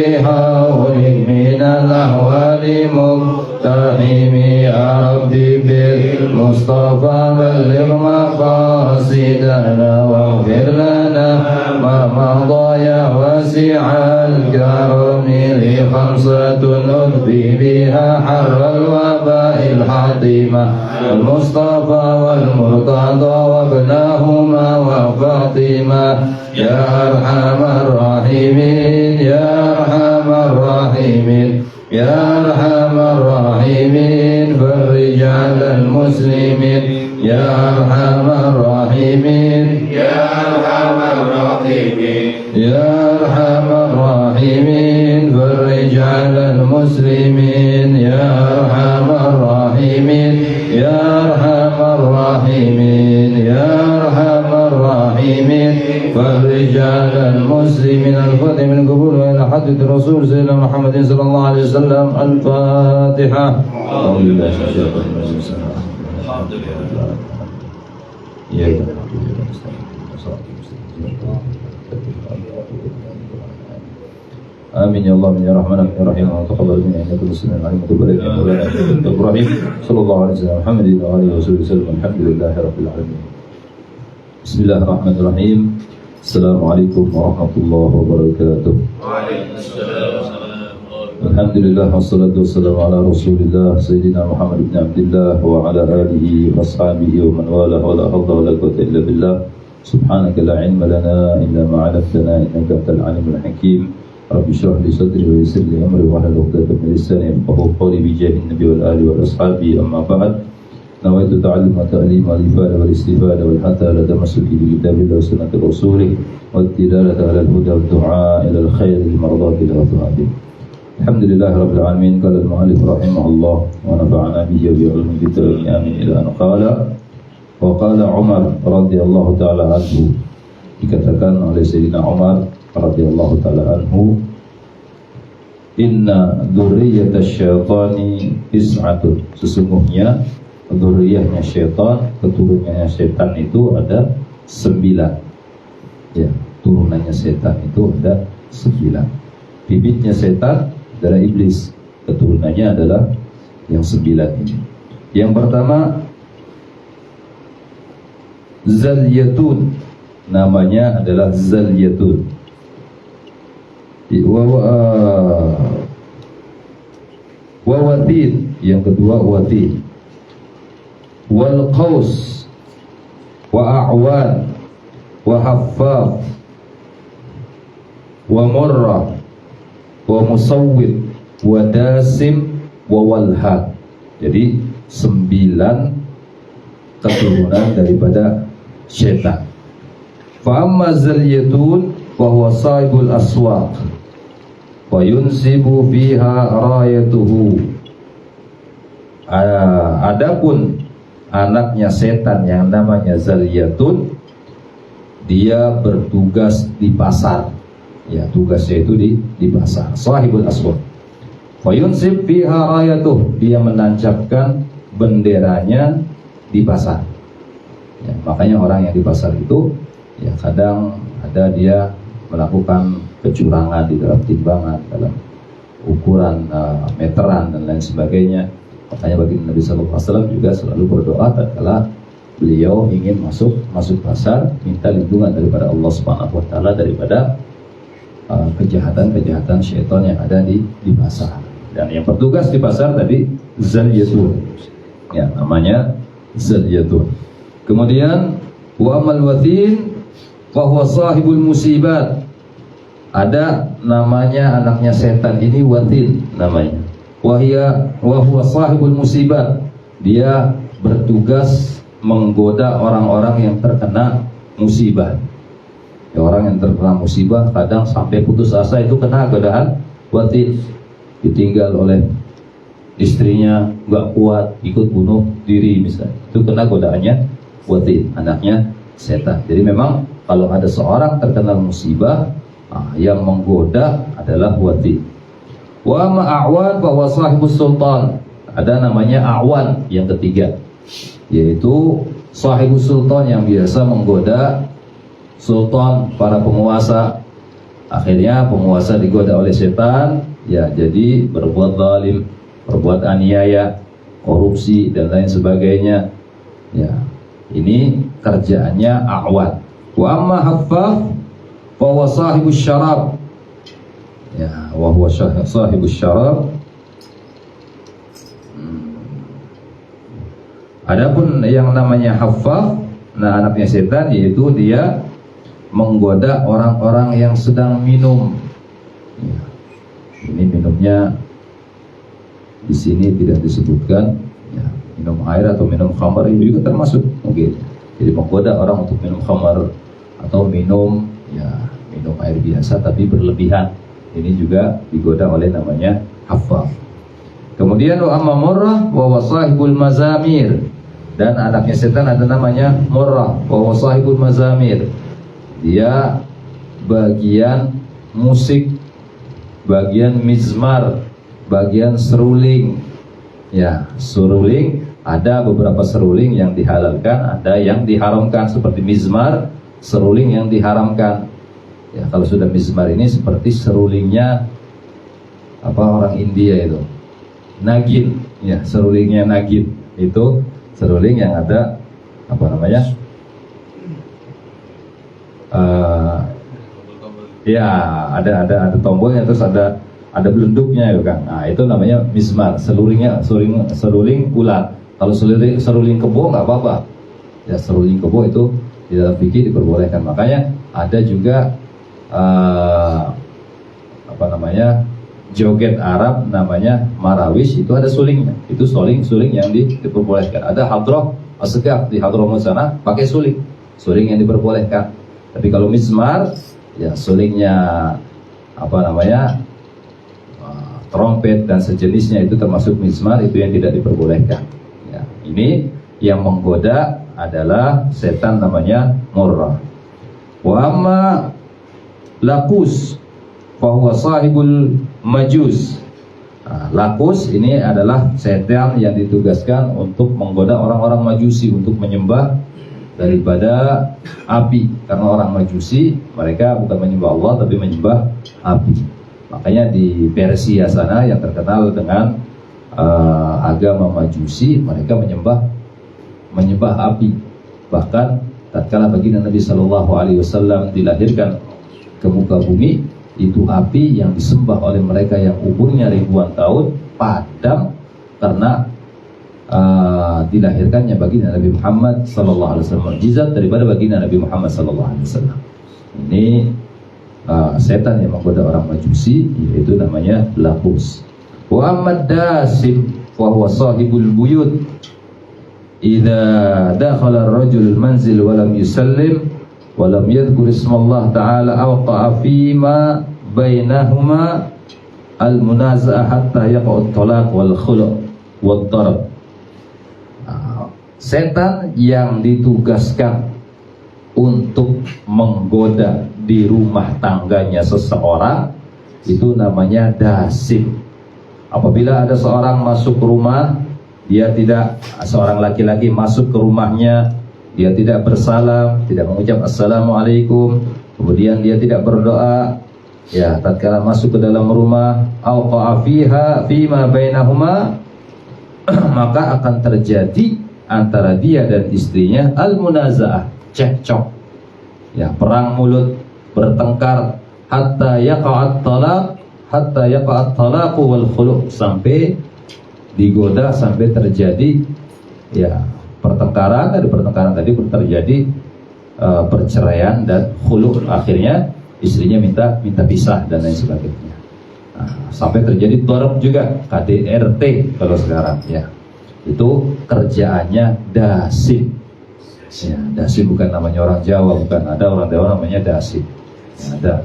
هول من الأهوال مقتحم يا ربي بالمصطفى بلغ مقاصدنا واغفر لنا ما مضى يا واسع الكرم لي خمسة نخفي بها حر الوباء الحطيمة المصطفى والمرتضى وابناهما وفاطمة يا أرحم الراحمين يا أرحم الراحمين يا أرحم الراحمين فرج على المسلمين يا أرحم الراحمين يا أرحم الراحمين يا أرحم الراحمين فرج على المسلمين يا أرحم الراحمين يا أرحم الراحمين يا أرحم الراحمين فرج على المسلمين الفاتح من قبول وإلى حضرة الرسول سيدنا محمد صلى الله عليه وسلم الفاتحة. أعوذ بالله من الشيطان الرجيم. الحمد لله. آمين يا الله يا رحمن يا رحيم وتقبل منا إنك المسلم العليم وتبارك يا مولانا إبراهيم صلى الله عليه وسلم محمد وآله وصحبه وسلم الحمد لله رب العالمين. بسم الله الرحمن الرحيم. السلام عليكم ورحمة الله وبركاته. وعليكم السلام ورحمة الله وبركاته. الحمد لله والصلاة والسلام على رسول الله سيدنا محمد بن عبد الله وعلى آله وأصحابه ومن والاه ولا حول ولا قوة إلا بالله. سبحانك لا علم لنا إلا ما علمتنا إنك أنت العليم الحكيم. رب اشرح لي صدري ويسر لي أمري واحلل عقدة من لساني يفقهوا قولي بجاه النبي والآل والأصحاب. أما بعد، نويت تعلم وتعليم والإفادة والاستفادة والحث على تمسك بكتاب الله وسنة رسوله والدلالة على الهدى والدعاء إلى الخير لمرضات الله وثوابه. الحمد لله رب العالمين. قال المؤلف رحمه الله ونفعنا به وبعلومه في الدارين آمين. إلى أن قال وقال عمر رضي الله تعالى عنه, dikatakan oleh Sayyidina Umar radhiyallahu ta'ala anhu, inna dzurriyyatash syaitani is'atun, sesungguhnya dzurriyyahnya syaitan, keturunannya setan itu ada 9. Ya, turunannya setan itu ada 9. Bibitnya setan adalah iblis, keturunannya adalah yang 9 ini. Yang pertama Zalyatun, namanya adalah Zalyatun. Wawatin, yang kedua Watin. Wal Qaus wa A'wan wa Haffaf wa Murrah wa Musawwid wa Dasim wa Walha. Jadi 9 keturunan daripada syaitan. Fa amma Zalyatun wa huwa sahibul aswaq wa yunsibu fiha rayatuhu. Adapun anaknya setan yang namanya Zalyatun, dia bertugas di pasar. Ya, tugasnya itu di pasar. Sahibul aswaq. Wa yunsib fiha rayatuhu, dia menancapkan benderanya di pasar. Ya, makanya orang yang di pasar itu ya kadang ada dia melakukan kecurangan di dalam timbangan, dalam ukuran meteran dan lain sebagainya. Makanya bagi Nabi SAW juga selalu berdoa tatkala beliau ingin masuk pasar, minta lindungan daripada Allah Subhanahu wa taala daripada kejahatan syaitan yang ada di pasar. Dan yang bertugas di pasar tadi Zalyatun. Ya, namanya Zalyatun. Kemudian wa amal watin wa huwa sahibul musibat. Ada namanya anaknya setan ini Watin namanya. Wa huwa sahibul musibat. Dia bertugas menggoda orang-orang yang terkena musibah. Ya, orang yang terkena musibah kadang sampai putus asa itu kena godaan Watin. Ditinggal oleh istrinya, nggak kuat, ikut bunuh diri misalnya. Itu kena godaannya Watin, anaknya setan. Jadi memang kalau ada seorang terkena musibah, yang menggoda adalah Watin. Wa ma'awan wa sahibus sultan. Ada namanya A'wan yang ketiga, yaitu sahibus sultan yang biasa menggoda sultan, para penguasa, Akhirnya penguasa digoda oleh setan, ya jadi berbuat zalim, berbuat aniaya, korupsi dan lain sebagainya. Ya, ini kerjaannya a'wan. Wa amma haffaf fa huwa sahibus syarab. Ya, wa huwa sahibus syarab. Adapun yang namanya haffaf, nah anaknya setan, yaitu dia menggoda orang-orang yang sedang minum. Ya, ini minumnya di sini tidak disebutkan, ya, minum air atau minum khamar itu juga termasuk mungkin. Jadi menggoda orang untuk minum khamar atau minum air biasa tapi berlebihan. Ini juga digoda oleh namanya haffaf. Kemudian wa amma murrah wa wasahibul mazamir, dan anaknya setan ada namanya murrah wa wasahibul mazamir. Dia bagian musik, bagian mizmar, bagian seruling. Ya, seruling, ada beberapa seruling yang dihalalkan, ada yang diharamkan, seperti mizmar, seruling yang diharamkan. Ya, kalau sudah mizmar ini seperti serulingnya orang India itu, nagin. Ya, serulingnya nagin itu seruling yang ada ada tombolnya, terus ada belenduknya ya kan. Nah, itu namanya mizmar, seruling ular. Kalau seruling kebo nggak apa-apa. Ya, seruling kebo itu di dalam fikih diperbolehkan. Makanya ada juga joget Arab namanya marawish, itu ada sulingnya. Itu suling yang diperbolehkan. Ada hadroh asgaf di hadroh sana pakai suling yang diperbolehkan. Tapi kalau mizmar, ya sulingnya trompet dan sejenisnya itu termasuk mizmar, itu yang tidak diperbolehkan. Ya, ini yang menggoda adalah setan namanya murrah. Wa amma lakus fa huwa sahibul majus. Nah, lakus ini adalah setan yang ditugaskan untuk menggoda orang-orang majusi untuk menyembah daripada api, karena orang majusi mereka bukan menyembah Allah tapi menyembah api. Makanya di Persia sana yang terkenal dengan agama majusi, mereka menyembah api. Bahkan tatkala baginda Nabi Shallallahu Alaihi Wasallam dilahirkan ke muka bumi, itu api yang disembah oleh mereka yang umurnya ribuan tahun padam karena dilahirkannya baginda Nabi Muhammad Sallallahu Alaihi Wasallam, mukjizat daripada baginda Nabi Muhammad Sallallahu Alaihi Wasallam. Ini setan yang menggoda orang majusi, yaitu namanya lakus. Wa amma dasim wa huwa sahibul buyut. Idza dakhala ar-rajul al-manzil wa lam yusallim wa lam yadhkur ismallah ta'ala awqa'a fima bainahuma al-munaza'ah hatta yaqa'u at-talaq wal khulu' wad darab. Setan yang ditugaskan untuk menggoda di rumah tangganya seseorang itu namanya dasim. Apabila ada seorang masuk ke rumah, seorang laki-laki masuk ke rumahnya, dia tidak bersalam, tidak mengucap assalamualaikum, kemudian dia tidak berdoa, ya tatkala masuk ke dalam rumah, awqa'a fiha fima bainahuma, maka akan terjadi antara dia dan istrinya al-munaza'ah, cekcok, ya perang mulut, bertengkar, hatta yaqa'at talaqu wal khulu', sampai digoda, sampai terjadi ya pertengkaran. Dari pertengkaran tadi terjadi perceraian dan khulu', akhirnya istrinya minta pisah dan lain sebagainya. Sampai terjadi darab juga, KDRT kalau sekarang ya. Itu kerjaannya dasim. Ya, dasim bukan namanya orang Jawa, bukan. Ada orang Jawa namanya dasim. Ada.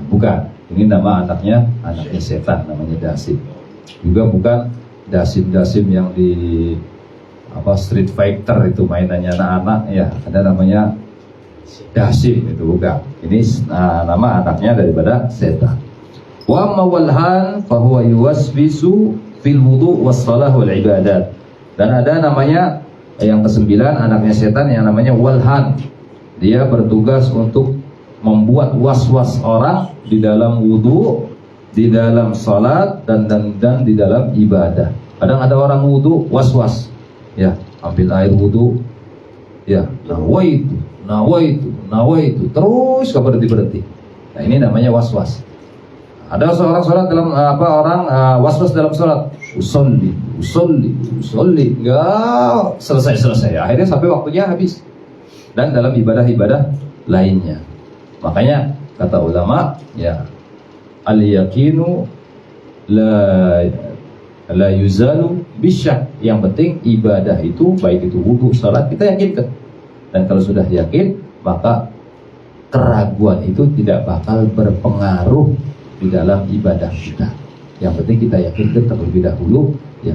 Bukan. Ini nama anaknya setan, namanya dasim. Juga bukan dasim-dasim yang di Street Fighter itu mainannya anak-anak ya. Ada namanya dasim, itu bukan. Ini nama anaknya daripada setan. Wa amma walhan fa huwa yuwaswisu fil wudu' was shalah wal ibadat. Dan ada namanya yang ke-9, anaknya setan yang namanya walhan. Dia bertugas untuk membuat was-was orang di dalam wudu, di dalam salat dan di dalam ibadah. Kadang ada orang wudu was-was, ya, ambil air wudu, ya, nawaitu, terus gak berhenti. Nah, ini namanya was-was. Ada seorang sholat dalam was-was dalam sholat, usolli, enggak selesai. Akhirnya sampai waktunya habis. Dan dalam ibadah-ibadah lainnya. Makanya kata ulama, ya, al-yaqinu la yuzalu bisyak. Yang penting ibadah itu, baik itu wudu, salat, kita yakinkan. Dan kalau sudah yakin, maka keraguan itu tidak bakal berpengaruh di dalam ibadah kita. Yang penting kita yakinkan terlebih dahulu, ya,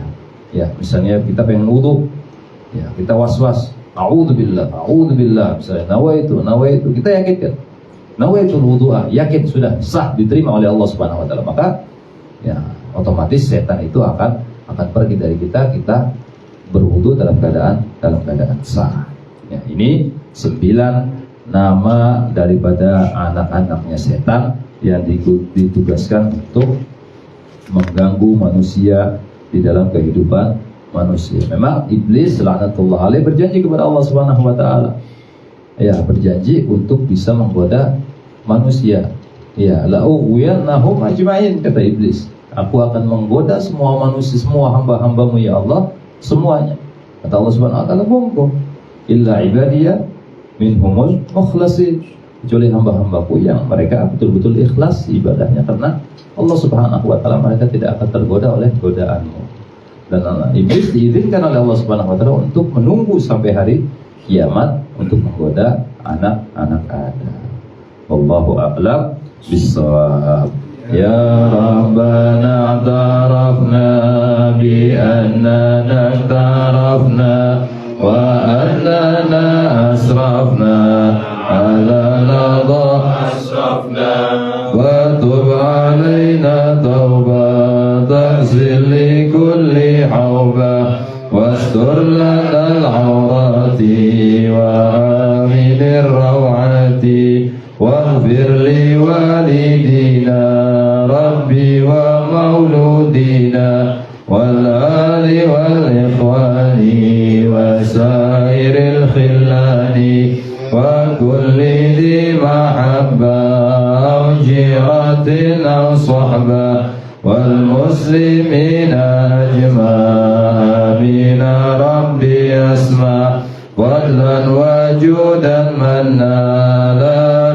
misalnya kita pengen wudu, ya, kita was-was, a'udzubillah, misalnya nawaitu, kita yakinkan, nawaitul wudu'a, yakin sudah sah, diterima oleh Allah Subhanahu wa taala, maka ya otomatis setan itu akan pergi dari kita berwudu dalam keadaan sah. Ya, ini 9 nama daripada anak-anaknya setan yang ditugaskan untuk mengganggu manusia di dalam kehidupan manusia. Memang iblis laknatullah alaih berjanji kepada Allah Subhanahu wa taala. Ya, berjanji untuk bisa menggoda manusia. Ya, la'ughwiyannahum ajma'in, kata iblis. Aku akan menggoda semua manusia, semua hamba-hambamu ya Allah, semuanya. Kata Allah Subhanahu wa taala, monggo illa ibadiyya minhumul mukhlasin, kecuali hamba-hambaku yang mereka betul-betul ikhlas ibadahnya karena Allah Subhanahu wa taala, mereka tidak akan tergoda oleh godaanmu. Dan iblis diizinkan oleh Allah Subhanahu wa taala untuk menunggu sampai hari kiamat untuk menggoda anak-anak Adam. Wallahu a'lam bissawab. Ya Rabbana a'tarafna bi annana a'tarafna wa annana asrafna ala lada asrafna wa tub alaina tawba taghsil li kulli hawba wastur lana al-awrati wa aminir rawati waghfir li walidina rabbi wa mauludina wal ali wal ikhwani wa sairil khillani wa kulli di mahabba aw jiratin aw sahba wal muslimina ajma'in rabbi asma' wadlan wajudan manna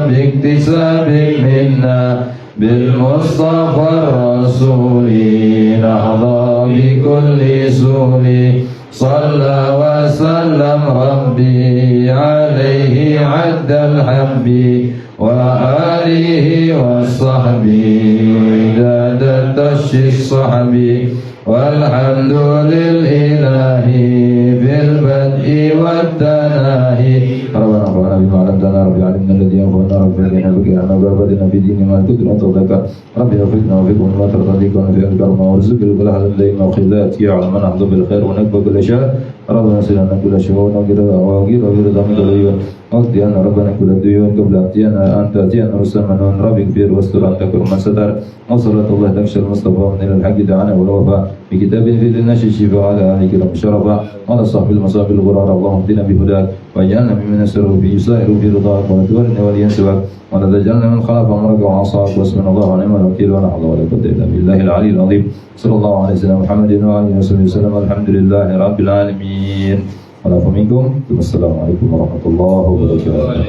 biktisabik minna bil mustafa rasuli nahda bi kulli suli salla wa sallam rabbi alaihi addal habbi wa alihi wa sahbihi dadat tashik sahbi walhamdulillahi bil bad'i wad danahi rabbana rabbana bima alamtana rabbi alimna alladhi yanfa'una rabbi alimna bika ana babadina fi dini ma tudra tawdaka rabbi afikna wa fikum ma tardika wa fi al-karma wa rizqil balahal dayma wa khidlat ya'lam man ahdu bil khair wa nakba bil ashar rabbana silana kulla shay'in wa gira wa gira wa gira zamika liyan Aqdiana rabbana kulla duyun qabla aqdiana anta atiana rusamanan rabbi kfir wastur anta kurman sadar wa sallallahu takshal mustafa min al-haqq da'ana wa wafa bi kitabin fi dinashi shifa ala ahli kiram sharafa wa ala sahbil masabil ghurar Allahumma dina bi hudak wa ja'alna mimman yasru fi yusairu fi ridak wa tuwarna wa liyansibak wa la tajalna min khalafa amraka wa asaq wa subhanallahu wa ni'mal wakil wa la hawla wa la quwwata illa billahi al-'aliyyil 'azim sallallahu alaihi wasallam Muhammadin wa alihi wasallam alhamdulillahi rabbil alamin. Assalamualaikum warahmatullahi wabarakatuh.